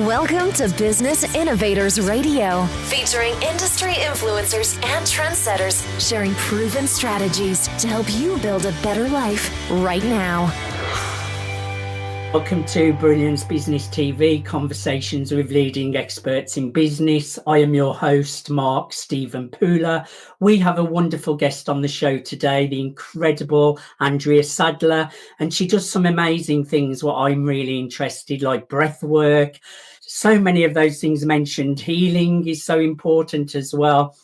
Welcome to Business Innovators Radio, featuring industry influencers and trendsetters sharing proven strategies to help you build a better life right now. Welcome to Brilliance Business TV, conversations with leading experts in business. I am your host, Mark Stephen Pooler. We have a wonderful guest on the show today, the incredible Andrea Sadler, and she does some amazing things what I'm really interested, like breath work. So many of those things mentioned. Healing is so important as well.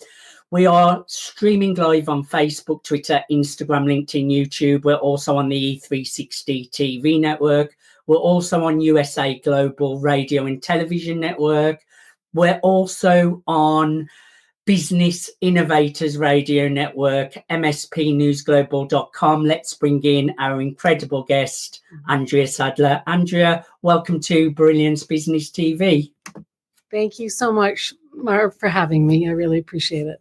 We are streaming live on Facebook, Twitter, Instagram, LinkedIn, YouTube. We're also on the E360 TV network. We're also on USA Global Radio and Television Network. We're also on Business Innovators Radio Network, mspnewsglobal.com. Let's bring in our incredible guest, Andrea Sadler. Andrea, welcome to Brilliance Business TV. Thank you so much, Mark, for having me. I really appreciate it.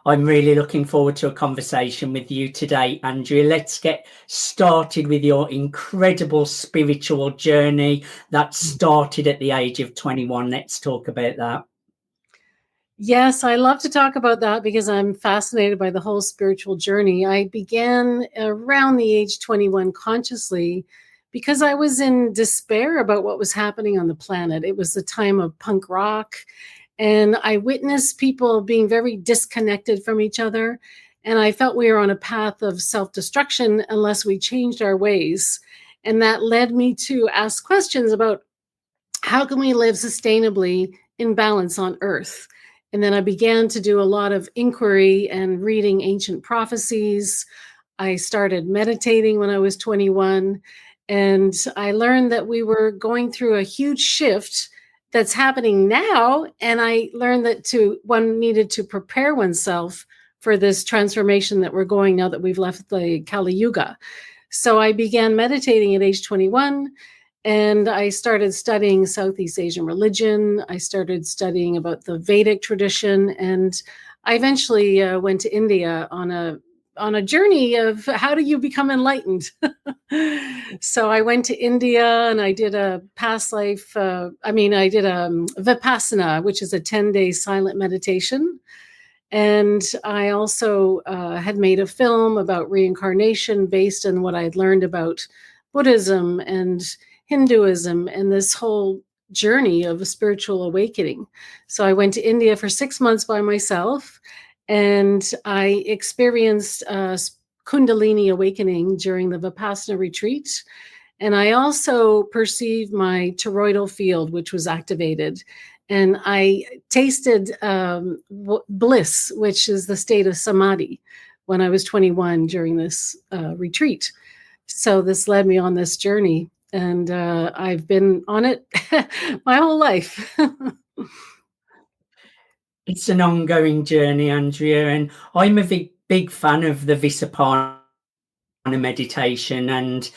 I'm really looking forward to a conversation with you today, Andrea. Let's get started with your incredible spiritual journey that started at the age of 21. Let's talk about that. Yes, I love to talk about that because I'm fascinated by the whole spiritual journey. I began around the age 21 consciously because I was in despair about what was happening on the planet. It was the time of punk rock. And I witnessed people being very disconnected from each other. And I felt we were on a path of self-destruction unless we changed our ways. And that led me to ask questions about how can we live sustainably in balance on Earth? And then I began to do a lot of inquiry and reading ancient prophecies. I started meditating when I was 21. And I learned that we were going through a huge shift that's happening now. And I learned that one needed to prepare oneself for this transformation that we're going now that we've left the Kali Yuga. So I began meditating at age 21, and I started studying Southeast Asian religion. I started studying about the Vedic tradition, and I eventually went to India on a journey of how do you become enlightened? So I went to India and I did a past life. I did a Vipassana, which is a 10-day silent meditation. And I also had made a film about reincarnation based on what I had learned about Buddhism and Hinduism and this whole journey of a spiritual awakening. So I went to India for 6 months by myself. And I experienced Kundalini awakening during the Vipassana retreat. And I also perceived my toroidal field, which was activated. And I tasted bliss, which is the state of samadhi, when I was 21 during this retreat. So this led me on this journey. And I've been on it my whole life. It's an ongoing journey, Andrea, and I'm a big fan of the Vipassana meditation and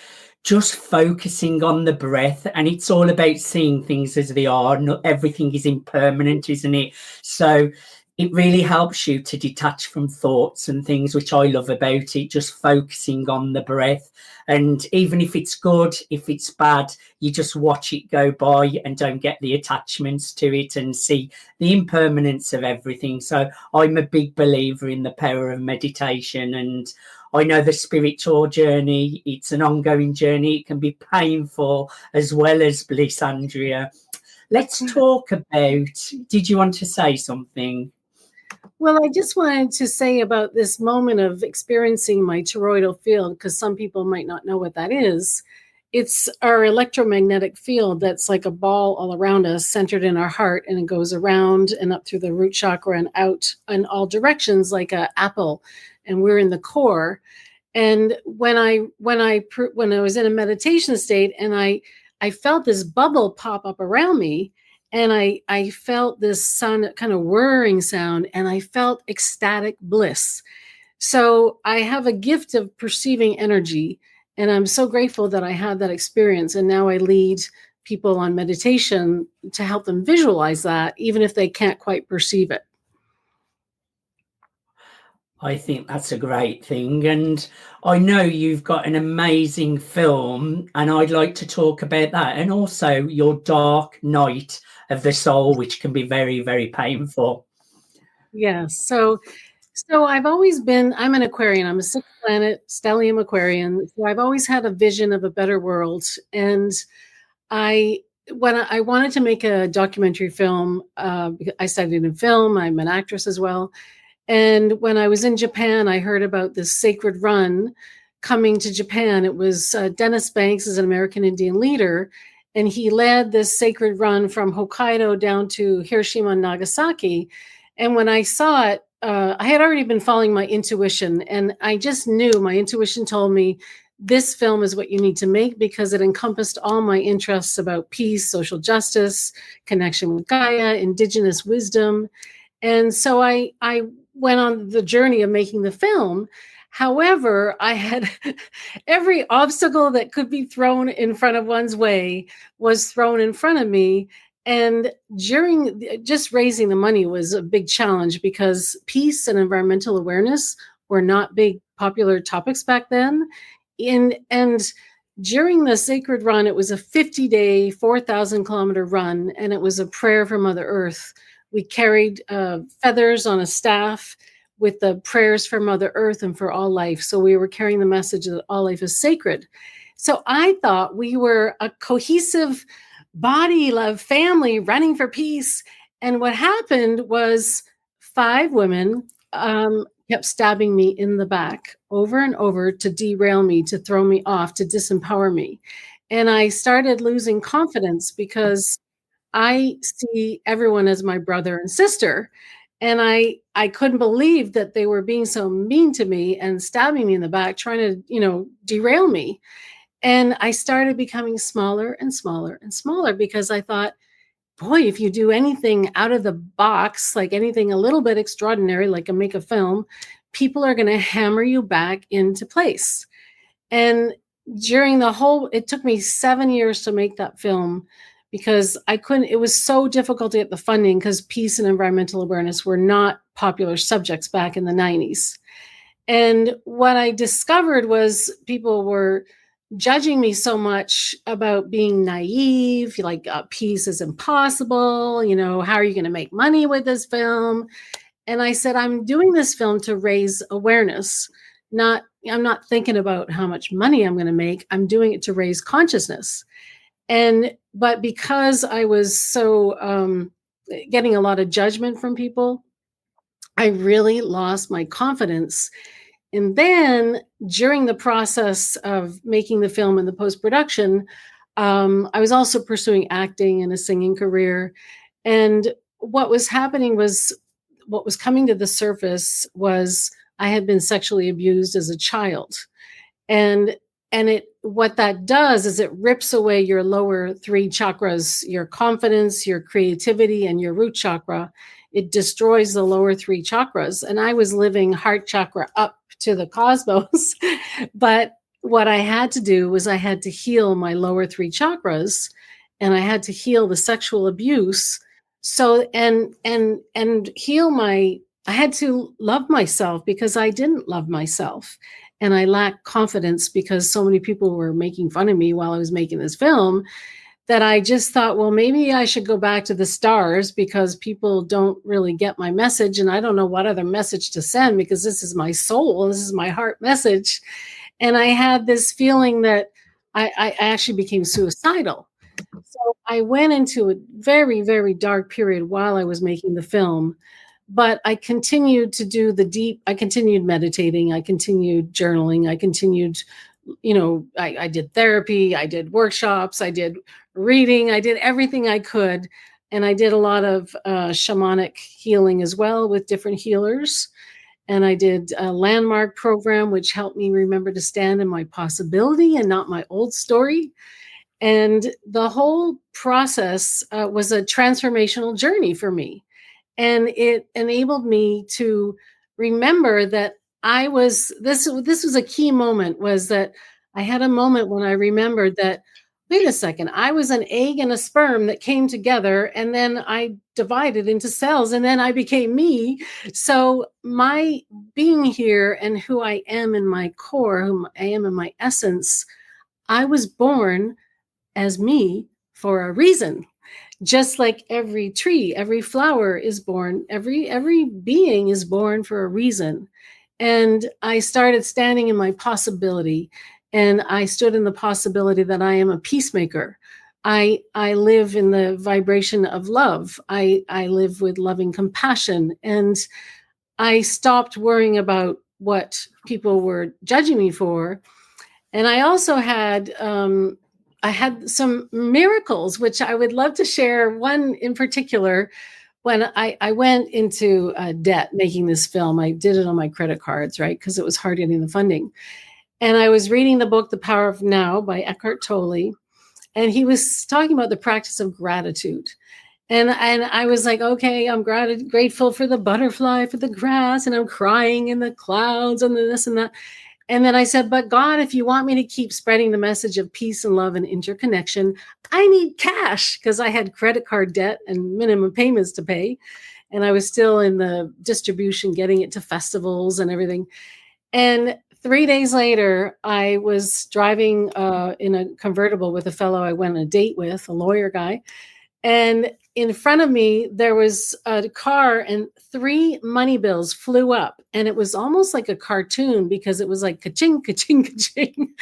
just focusing on the breath. And it's all about seeing things as they are. Not everything is impermanent, isn't it? So it really helps you to detach from thoughts and things, which I love about it, just focusing on the breath. And even if it's good, if it's bad, you just watch it go by and don't get the attachments to it and see the impermanence of everything. So I'm a big believer in the power of meditation. And I know the spiritual journey, it's an ongoing journey. It can be painful as well as bliss, Andrea. Let's talk about, did you want to say something? Well, I just wanted to say about this moment of experiencing my toroidal field, because some people might not know what that is. It's our electromagnetic field that's like a ball all around us, centered in our heart, and it goes around and up through the root chakra and out in all directions like an apple, and we're in the core. And when I was in a meditation state, and I felt this bubble pop up around me. And I felt this sound, kind of whirring sound, and I felt ecstatic bliss. So I have a gift of perceiving energy, and I'm so grateful that I had that experience. And now I lead people on meditation to help them visualize that, even if they can't quite perceive it. I think that's a great thing. And I know you've got an amazing film, and I'd like to talk about that. And also your dark night of the soul, which can be very, very painful. Yes. So I've always been, I'm an Aquarian. I'm a sixth planet stellium Aquarian. So I've always had a vision of a better world. And when I wanted to make a documentary film, I studied in film. I'm an actress as well. And when I was in Japan, I heard about this sacred run coming to Japan. It was Dennis Banks is an American Indian leader, and he led this sacred run from Hokkaido down to Hiroshima and Nagasaki. And when I saw it, I had already been following my intuition, and I just knew my intuition told me this film is what you need to make because it encompassed all my interests about peace, social justice, connection with Gaia, indigenous wisdom. And so I went on the journey of making the film. However, I had every obstacle that could be thrown in front of one's way was thrown in front of me. And just raising the money was a big challenge because peace and environmental awareness were not big popular topics back then. And during the sacred run, it was a 50-day, 4,000-kilometer run, and it was a prayer for Mother Earth. We carried feathers on a staff with the prayers for Mother Earth and for all life. So we were carrying the message that all life is sacred. So I thought we were a cohesive body, love, family running for peace. And what happened was 5 women kept stabbing me in the back over and over to derail me, to throw me off, to disempower me. And I started losing confidence because I see everyone as my brother and sister. And I couldn't believe that they were being so mean to me and stabbing me in the back, trying to, derail me. And I started becoming smaller and smaller and smaller because I thought, boy, if you do anything out of the box, like anything a little bit extraordinary, like make a film, people are going to hammer you back into place. And it took me 7 years to make that film because it was so difficult to get the funding because peace and environmental awareness were not popular subjects back in the 90s. And what I discovered was people were judging me so much about being naive, like peace is impossible. How are you going to make money with this film? And I said, I'm doing this film to raise awareness. I'm not thinking about how much money I'm going to make. I'm doing it to raise consciousness. But because I was so getting a lot of judgment from people, I really lost my confidence. And then during the process of making the film and the post-production, I was also pursuing acting and a singing career. And what was happening was, what was coming to the surface was I had been sexually abused as a child. And what that does is it rips away your lower 3 chakras, your confidence, your creativity, and your root chakra. It destroys the lower 3 chakras. And I was living heart chakra up to the cosmos. But what I had to do was I had to heal my lower 3 chakras, and I had to heal the sexual abuse. So, and heal I had to love myself because I didn't love myself. And I lacked confidence because so many people were making fun of me while I was making this film that I just thought, well, maybe I should go back to the stars because people don't really get my message. And I don't know what other message to send because this is my soul. This is my heart message. And I had this feeling that I actually became suicidal. So I went into a very, very dark period while I was making the film. But I continued to do I continued meditating, I continued journaling, I continued, I did therapy, I did workshops, I did reading, I did everything I could. And I did a lot of shamanic healing as well with different healers. And I did a landmark program, which helped me remember to stand in my possibility and not my old story. And the whole process was a transformational journey for me. And it enabled me to remember that this was a key moment, was that I had a moment when I remembered that wait a second, I was an egg and a sperm that came together, and then I divided into cells, and then I became me. So my being here and who I am in my core, who I am in my essence, I was born as me for a reason. Just like every tree, every flower is born, every being is born for a reason. And I started standing in my possibility, and I stood in the possibility that I am a peacemaker. I live in the vibration of love. I live with loving compassion, and I stopped worrying about what people were judging me for. And I also had I had some miracles, which I would love to share. One in particular, when I went into debt making this film, I did it on my credit cards, right? Because it was hard getting the funding. And I was reading the book, The Power of Now by Eckhart Tolle. And he was talking about the practice of gratitude. And I was like, okay, I'm grateful for the butterfly, for the grass, and I'm crying in the clouds and the this and that. And then I said, but God, if you want me to keep spreading the message of peace and love and interconnection, I need cash, because I had credit card debt and minimum payments to pay. And I was still in the distribution, getting it to festivals and everything. And 3 days later, I was driving in a convertible with a fellow I went on a date with, a lawyer guy. And in front of me, there was a car, and 3 money bills flew up. And it was almost like a cartoon, because it was like ka-ching, ka-ching, ka-ching.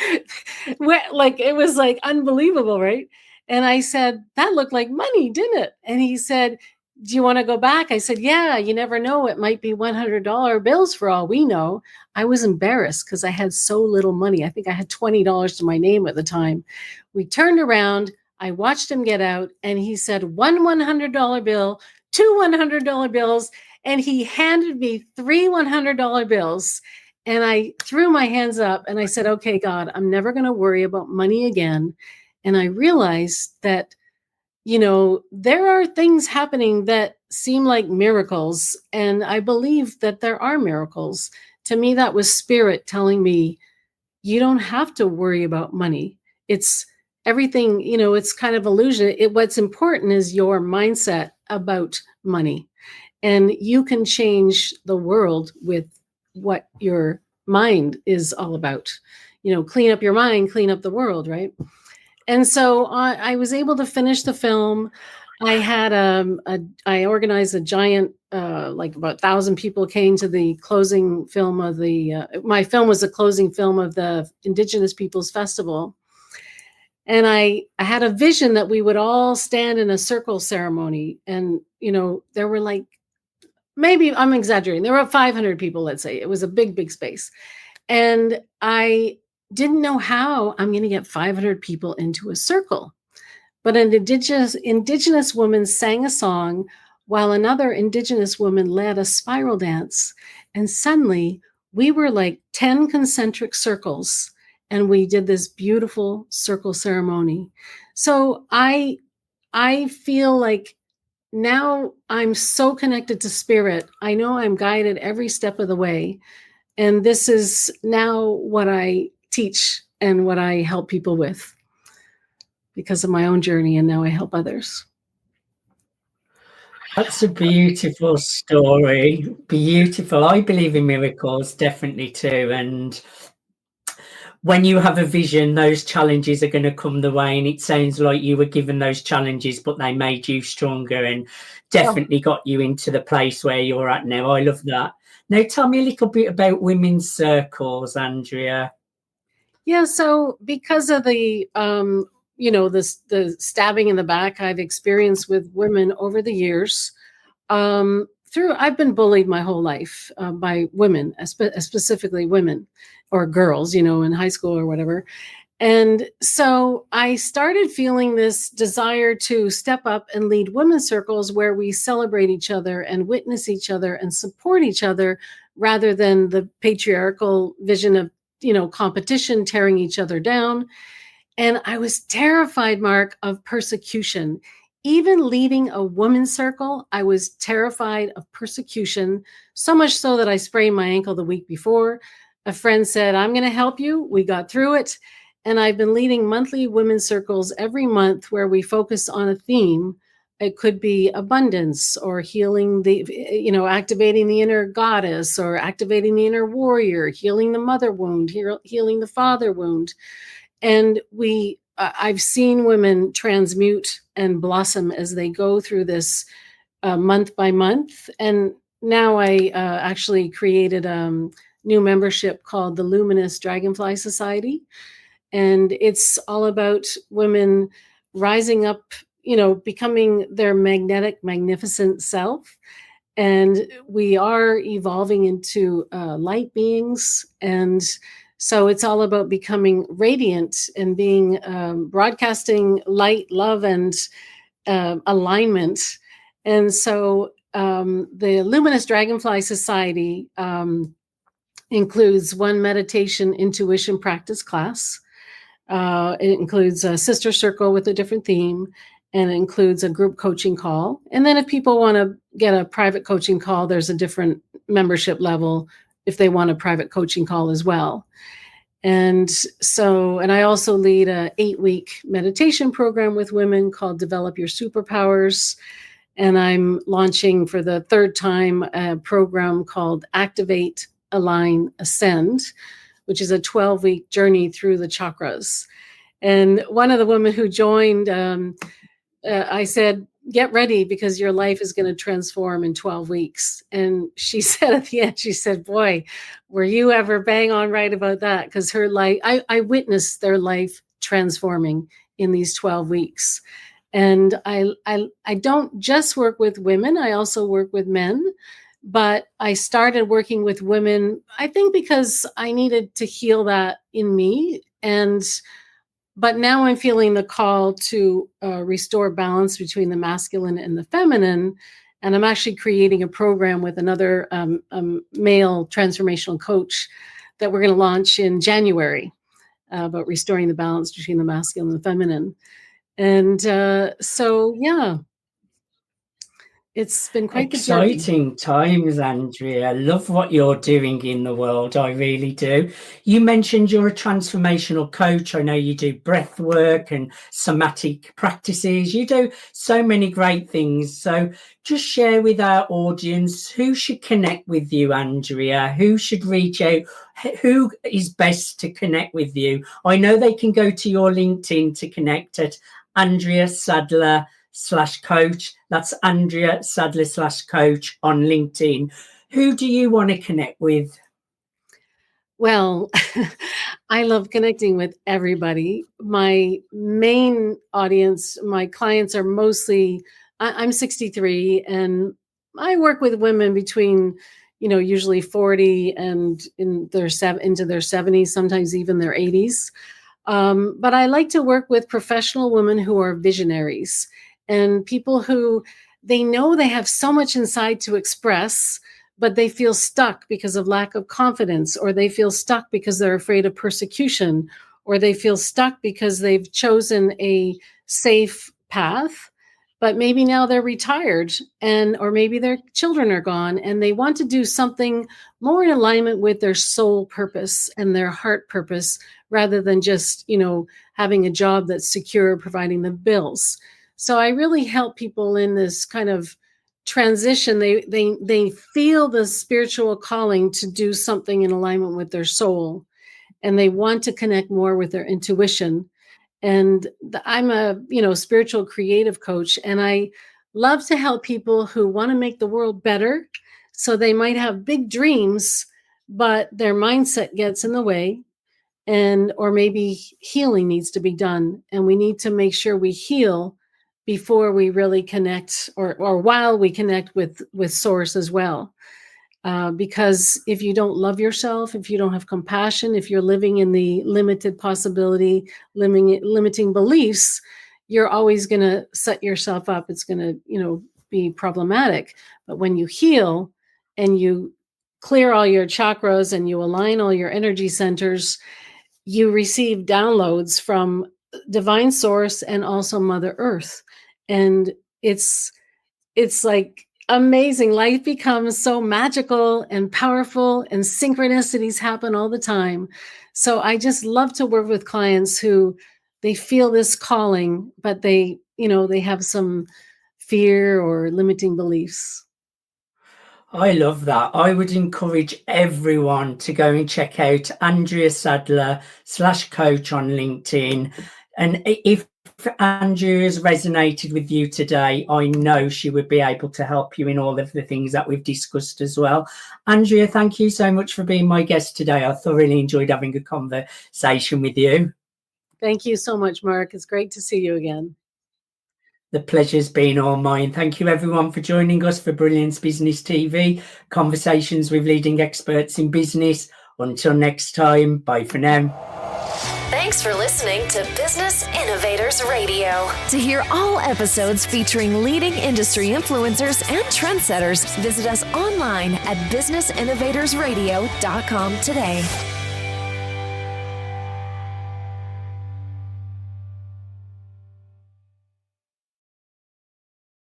Like, it was like unbelievable, right? And I said, that looked like money, didn't it? And he said, do you want to go back? I said, yeah, you never know. It might be $100 bills for all we know. I was embarrassed because I had so little money. I think I had $20 to my name at the time. We turned around. I watched him get out, and he said, one $100 bill, 2 $100 bills, and he handed me 3 $100 bills. And I threw my hands up and I said, okay, God, I'm never going to worry about money again. And I realized that, you know, there are things happening that seem like miracles. And I believe that there are miracles. To me, that was spirit telling me, you don't have to worry about money. It's everything, you know, it's kind of illusion. What's important is your mindset about money. And you can change the world with what your mind is all about. You know, clean up your mind, clean up the world, right? And so I was able to finish the film. I had I organized a giant, like about 1,000 people came to the closing film of my film was the closing film of the Indigenous Peoples Festival. And I had a vision that we would all stand in a circle ceremony. And, you know, there were like, maybe I'm exaggerating, there were 500 people, let's say. It was a big, big space. And I didn't know how I'm going to get 500 people into a circle. But an indigenous woman sang a song while another Indigenous woman led a spiral dance. And suddenly we were like 10 concentric circles. And we did this beautiful circle ceremony. So I feel like now I'm so connected to spirit. I know I'm guided every step of the way. And this is now what I teach and what I help people with because of my own journey. And now I help others. That's a beautiful story. Beautiful. I believe in miracles, definitely too. And when you have a vision, those challenges are going to come the way. And it sounds like you were given those challenges, but they made you stronger and definitely got you into the place where you're at now. I love that. Now, tell me a little bit about women's circles, Andrea. Yeah, so because of the, you know, the stabbing in the back I've experienced with women over the years, I've been bullied my whole life by women, specifically women or girls, you know, in high school or whatever. And so I started feeling this desire to step up and lead women's circles where we celebrate each other and witness each other and support each other rather than the patriarchal vision of, you know, competition, tearing each other down. And I was terrified, Mark, of persecution. Even leading a women's circle, I was terrified of persecution, so much so that I sprained my ankle the week before. A friend said, I'm going to help you. We got through it. And I've been leading monthly women's circles every month where we focus on a theme. It could be abundance, or healing activating the inner goddess, or activating the inner warrior, healing the mother wound, healing the father wound. And I've seen women transmute and blossom as they go through this month by month. And now I actually created a new membership called the Luminous Dragonfly Society. And it's all about women rising up, becoming their magnetic, magnificent self. And we are evolving into light beings. And so it's all about becoming radiant and being broadcasting light, love, and alignment. And so the Luminous Dragonfly Society includes one meditation intuition practice class. It includes a sister circle with a different theme, and it includes a group coaching call. And then if people want to get a private coaching call, there's a different membership level if they want a private coaching call as well. And I also lead a 8-week meditation program with women called Develop Your Superpowers. And I'm launching for the 3rd time a program called Activate, Align, Ascend, which is a 12-week journey through the chakras. And one of the women who joined, I said, get ready, because your life is going to transform in 12 weeks. And she said at the end, she said, boy, were you ever bang on right about that? Because her life, I witnessed their life transforming in these 12 weeks. And I don't just work with women, I also work with men. But I started working with women, I think, because I needed to heal that in me. But now I'm feeling the call to restore balance between the masculine and the feminine. And I'm actually creating a program with another male transformational coach that we're going to launch in January about restoring the balance between the masculine and the feminine. And it's been quite exciting times, Andrea. I love what you're doing in the world. I really do. You mentioned you're a transformational coach. I know you do breath work and somatic practices. You do so many great things. So just share with our audience who should connect with you, Andrea, who should reach out, who is best to connect with you. I know they can go to your LinkedIn to connect at Andrea Sadler /coach. That's Andrea Sadler /coach on LinkedIn. Who do you want to connect with? Well, I love connecting with everybody. My main audience, my clients are mostly, I'm 63, and I work with women between, usually 40 and into their 70s, sometimes even their 80s. But I like to work with professional women who are visionaries, and people who they know they have so much inside to express, but they feel stuck because of lack of confidence, or they feel stuck because they're afraid of persecution, or they feel stuck because they've chosen a safe path, but maybe now they're retired, or maybe their children are gone, and they want to do something more in alignment with their soul purpose and their heart purpose, rather than just, having a job that's secure, providing the bills. So I really help people in this kind of transition. They feel the spiritual calling to do something in alignment with their soul, and they want to connect more with their intuition. And I'm a, spiritual creative coach, and I love to help people who want to make the world better. So they might have big dreams, but their mindset gets in the way, or maybe healing needs to be done. And we need to make sure we heal before we really connect, or while we connect with source as well. Because if you don't love yourself, if you don't have compassion, if you're living in the limited possibility, limiting beliefs, you're always going to set yourself up. It's going to, be problematic. But when you heal and you clear all your chakras and you align all your energy centers, you receive downloads from divine source and also Mother Earth. And it's like amazing. Life becomes so magical and powerful, and synchronicities happen all the time. So I just love to work with clients who they feel this calling, but they have some fear or limiting beliefs. I love that. I would encourage everyone to go and check out Andrea Sadler /coach on LinkedIn. And if Andrea has resonated with you today, I know she would be able to help you in all of the things that we've discussed as well. Andrea, thank you so much for being my guest today. I thoroughly enjoyed having a conversation with you. Thank you so much, Mark. It's great to see you again. The pleasure's been all mine. Thank you, everyone, for joining us for Brilliance Business TV, conversations with leading experts in business. Until next time, bye for now. Thanks for listening to Business Innovators Radio. To hear all episodes featuring leading industry influencers and trendsetters, visit us online at businessinnovatorsradio.com today.